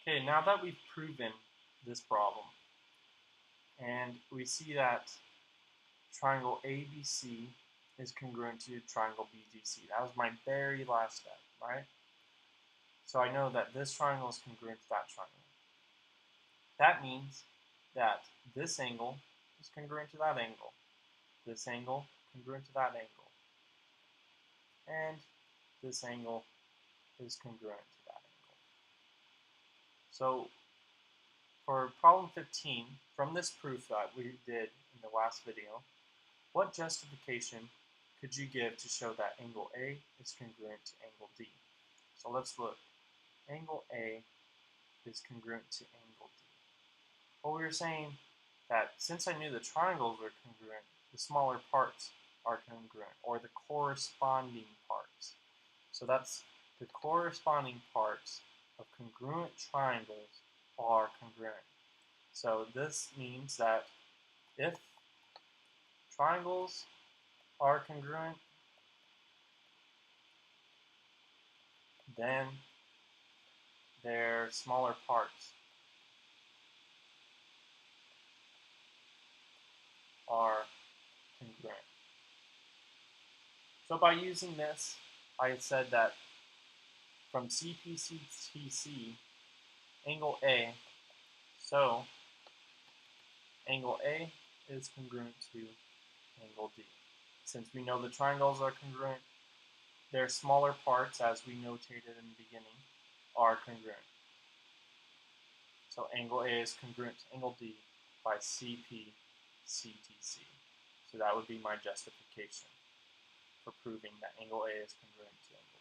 Okay, now that we've proven this problem, and we see that triangle ABC is congruent to triangle BDC. That was my very last step, right? So I know that this triangle is congruent to that triangle. That means that this angle is congruent to that angle. This angle congruent to that angle. And this angle is congruent to that angle. So for problem 15, from this proof that we did in the last video, what justification could you give to show that angle A is congruent to angle D? So let's look. Angle A is congruent to angle D. Well, we were saying that since I knew the triangles were congruent, the smaller parts are congruent, or the corresponding parts. So that's the corresponding parts of congruent triangles are congruent. So this means that if triangles are congruent, then their smaller parts are congruent. So by using this, I had said that from CPCTC, angle A, so angle A is congruent to angle D. Since we know the triangles are congruent, their smaller parts, as we notated in the beginning, are congruent. So angle A is congruent to angle D by CPCTC. So that would be my justification for proving that angle A is congruent to angle